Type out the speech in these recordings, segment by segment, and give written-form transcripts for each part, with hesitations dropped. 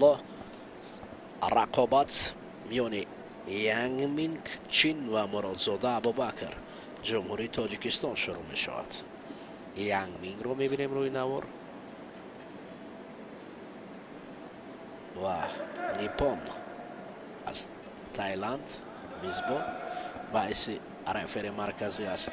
حالا رقابت میان یانگ مینگ چین و مرادزاده ابوبکر جمهوری تاجیکستان شروع می شود. یانگ مینگ رو میبینیم روی نوار و نیپون از تایلند میزبان باعث رفری مرکزی است.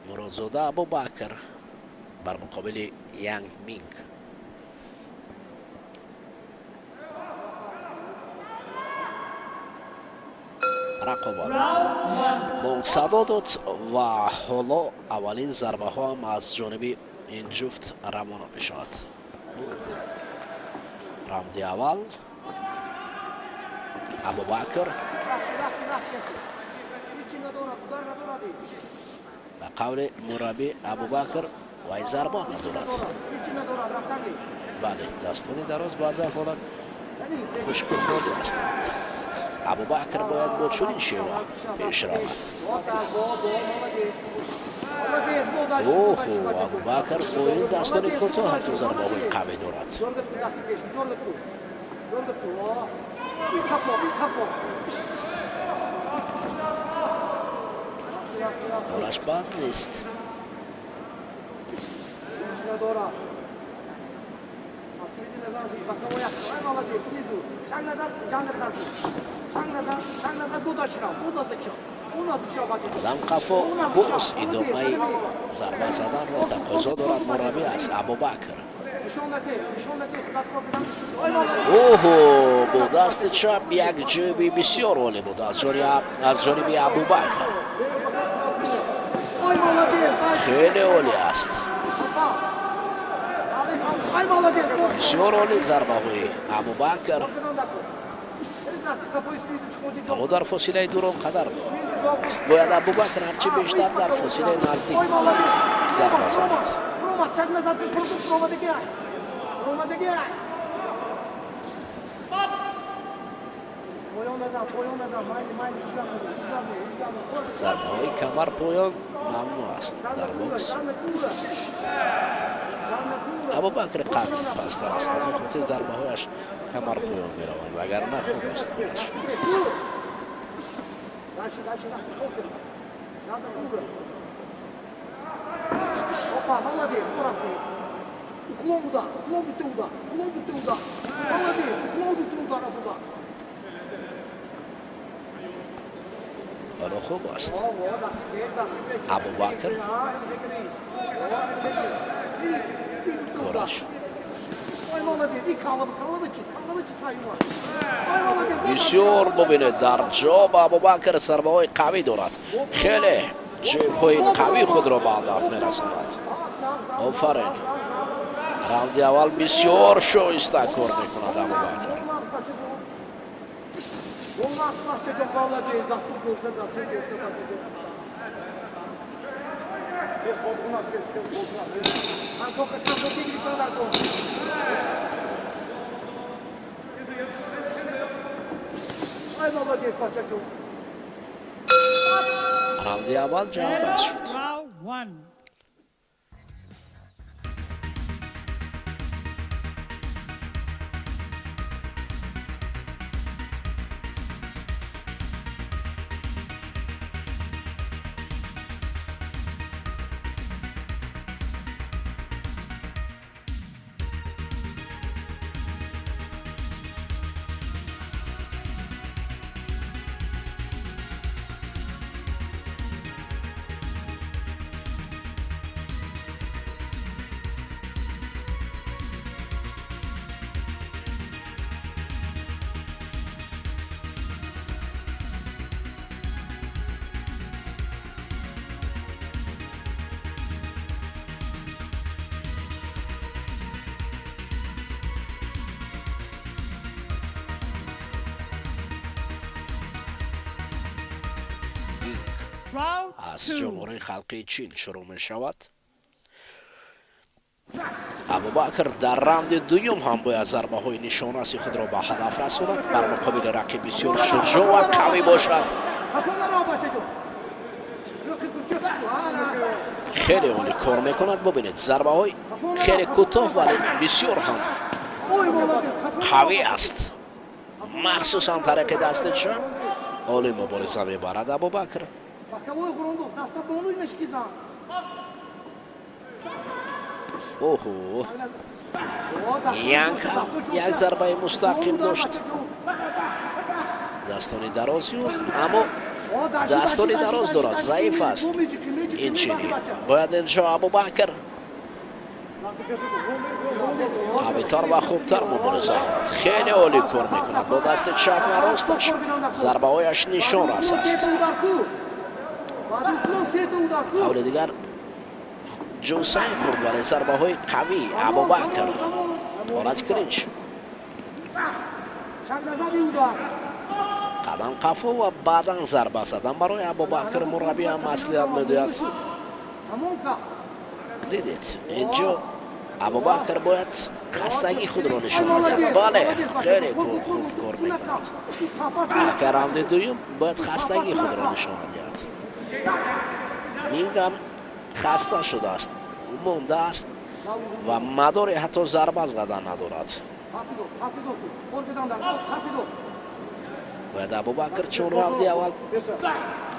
مرادزاده ابوبکر بر مقابل یانگ مینگ. رقابت با صدا داد و حالا اولین ضربه ها هم از جانب این جفت روانه می شود. راوند اول ابوبکر به قول مربی ابوبکر وای ضربه ندارد. بله دستان دراز بعضی حالت خشک و خورده هستند. ابوبکر باید با چنین شیوه پیش رود. اوه ابوبکر با این دستان کوتاه حتی ضربه های قوی دارد. حالش بد نیست. آدم قفا باز ادامه ضربه زدن را تقاضا دارد مربی از ابوبکر. اوه با دست چپ یک جبی بسیار عالی بود از جانب ابوبکر. خیلی عالی است. بسیار عالی ضربه های ابوبکر. اما در فاصله دور قدر است. باید ابوبکر هرچی بیشتر در فاصله نزدیک ضربه زند. ضربه های کمر پایان ممنوع است در بوکس. ابوبکر قد پستر است از این خاطر ضربه هایش کمر پایان می روند وگرنه خوب است. حالا خوب است. ابوبکر کارش بسیار ببینید در جا با ابوبکر ضربه های قوی دارد. خیلی جیب های قوی خود را به هدف می رساند. آفرین. راوند اول بسیار شایسته کار می کند ابوبکر. راوند اول جمع بس شد. از جمهوری خلقی چین شروع می شود. абубакр дар раунди дуюм ҳам бояд зарбаҳои нишонаси худро ба ҳадаф расонад бар муқобили рақиб бисёр шуҷоъ ва қавӣ бошад. хеле олӣ кор мекунад. бубинед зарбаҳои хеле кӯтоҳ вале бисёр ҳам қавӣ аст, махсусан тариқи дасти чап. олӣ мубориза мебарад абубакр. оҳо як зарбаи мустақим дошт. дастони дароз ёфт, аммо дастони дароз дорад, заиф аст. инчини бояд инҷо абубакр қавитар ва хубтар мубориза кунад. хеле олӣ кор мекунад бо дасти чап ва росташ. зарбаҳояш нишон рас аст. ҳавли дигар ҷусайн хурд вале зарбаҳои қавӣ абубакр. ҳолати клинч. қадам қафо ва баъдан зарба задан барои абубакр мураббиам маслиҳат медиҳад. дидед инҷо абубакр бояд хастагии худро нишон диҳад. бале хеле хуб кор мекунад. дар раунди дуюм бояд хастагии худро нишон диҳад. мингам хаста шудааст, мондааст ва мадори ҳатто зарба задан надорад. бояд абубакр чун раунди аввал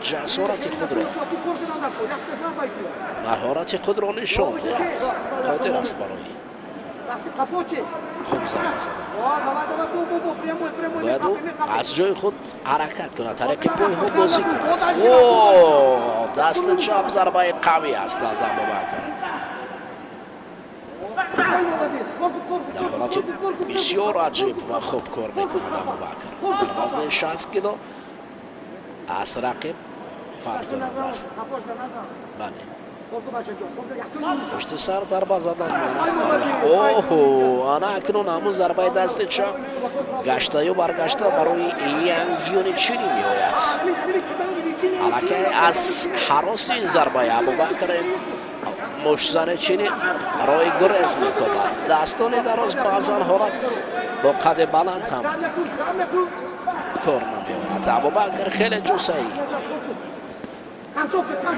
ҷасорати худро, маҳорати худро нишон диҳад. хотир аст барои хуб зарба задан. бояд ӯ аз ҷои худ ҳаракат кунад, тариқи пойҳо бозӣ кунад. дасти чап зарбаи қавӣ аст аз абубакр. дар ҳолати бисёр аҷиб ва хуб кор мекунад абубакр. дар вазни 60 кило аз рақиб фарқ кунад аст. бале пушти сар зарба задан аст. оҳо ана акнун ҳамун зарбаи дасти чап гаштаю баргашта барои Янг Юничини меояд. аллакай аз ҳароси ин зарбаи абубакр мушзаничини рои гурез мекобад. дастони дароз баъзан ҳолат бо қади баланд ҳам кор намеояд. абубакр хеле ҷусаи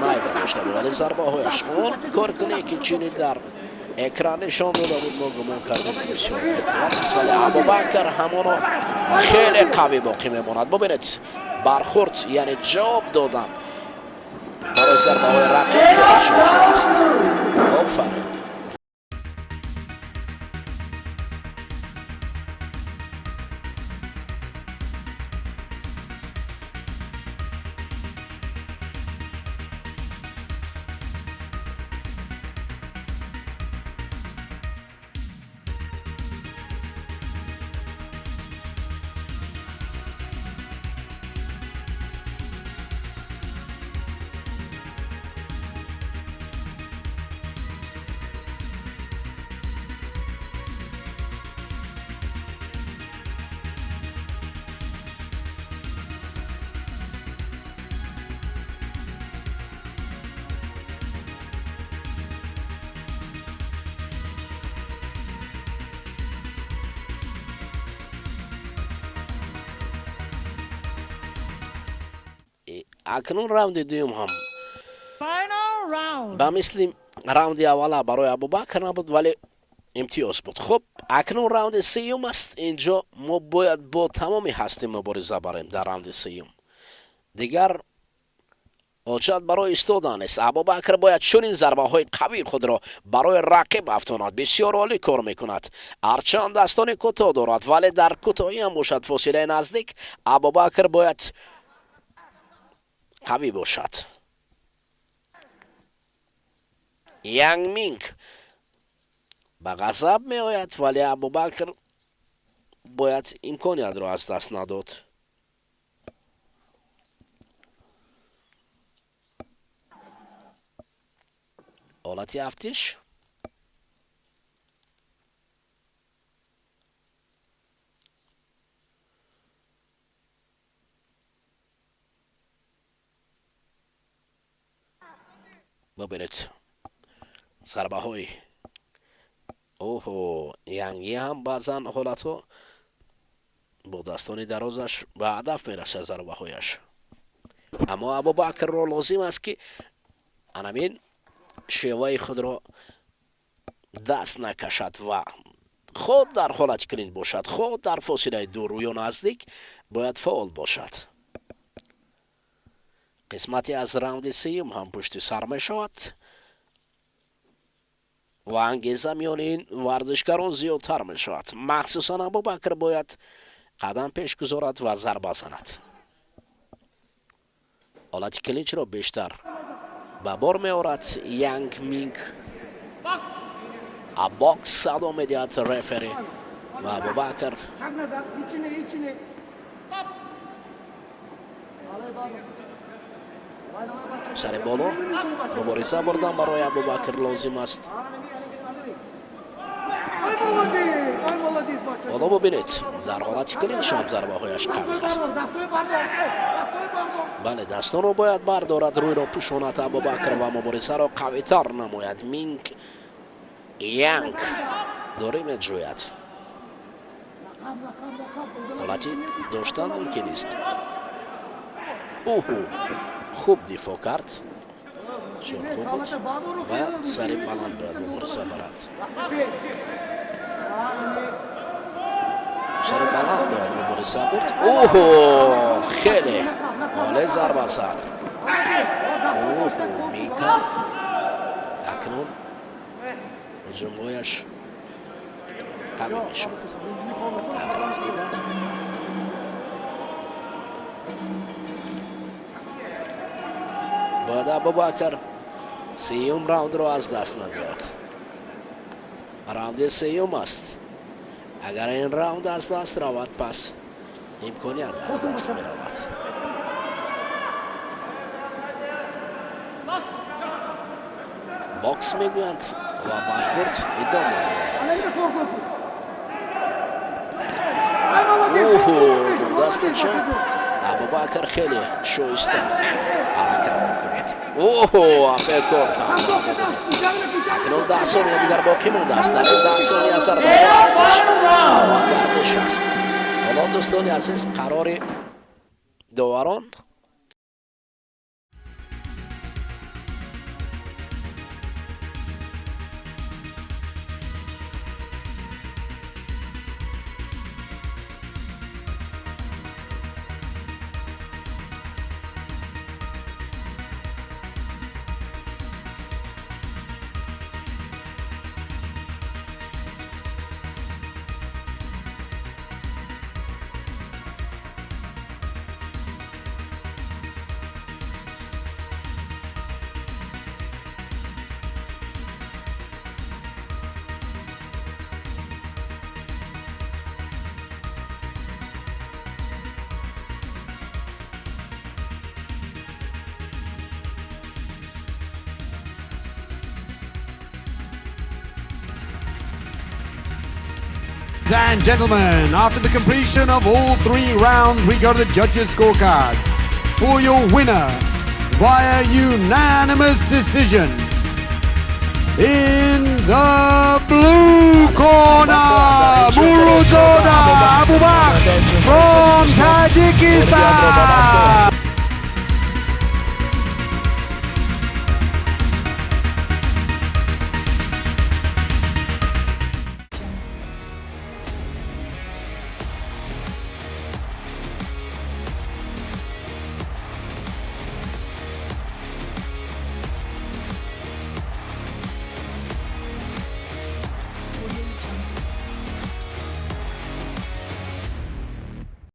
майда дошта, вале зарбаҳояш он кор куне ки чини дар экран нишон дода буд, мо гумон кардем бисёр аст, вале абубакр ҳамоно хеле қавӣ боқӣ мемонад. бубинед бархурд, яъне ҷавоб додан барои зарбаҳои рақиб хеле шуҷоъ аст. офарин. акнун раунди дуюм ҳам ба мисли раунди аввала барои абубакр набуд, вале имтиёз буд. хуб, акнун раунди сеюм аст. инҷо мо бояд бо тамоми ҳастӣ мубориза барем. дар раунди сеюм дигар ҳоҷат барои истодан нест. абубакр бояд чунин зарбаҳои қавии худро барои рақиб афтонад. бисёр олӣ кор мекунад. ҳарчанд дастони кӯтоҳ дорад, вале дар кӯтоҳӣ ҳам бошад фосилаи наздик, абубакр бояд қавӣ бошад. Янг Минг ба ғазаб меояд, вале абубакр бояд имкониятро аз даст надод. ҳолати афтиш. бубинед зарбаҳои اوهو ینگی هم بعضا حالتو با دستان درازش به هدف میرسه ضربه هایش، اما ابوبکر را لازم است که همین شیوه خود را دست نکشد و خود در حالت کلین باشد، خود در فاصله دور یا نزدیک باید فعال باشد. قسمتی از راوند سیوم هم پشت سر می شود و انگیزه میان این ورزشکاران زیادتر می شود. مخصوصا ابوبکر باید قدم پیش گذارد و ضربه زند، حالت کلینچ را بیشتر به بار می آورد. ینگ مینگ باکس صدا می دهد رفری و ابوبکر سر بالا مبارزه بردن برای ابوبکر لازم است. حالا ببینید در حالت کلینچ هم ضربه هایش قوی است. بله دستان رو باید بردارد، روی را پوشاند ابوبکر و مبارزه را قوی تر نماید. مینگ ینگ داره می جوید، حالتی داشتن ممکن است. اوهو خوب دفاع کرد، شور خوب بود و سری بلند باید مبارزه برد. سری بلند باید مبارزه برد. اوهو خیلی عالی ضربه زد. اوهو میکا اکنون هجومهایش قوی می شود. رفتید است. باید ابوبکر سیوم راوند را از دست ندهد. راوند سیوم است. اگر این راوند از دست رود پس امکانیت از دست می رود. باکس می گویند و برخورد ادامه می رود. اوه دست چپ ابوبکر خیلی شایسته حرکت میکنید. اوه افکارت هم اکنون 10 ثانیه دیگر باقی مونده است. در این 10 ثانیه ضربه هفتش و گردش است. حالا دوستان عزیز قرار داوران And gentlemen, after the completion of all 3 rounds, we go to the judges' scorecards. For your winner, via unanimous decision, in the blue corner, Murodjon Abubakr from Tajikistan.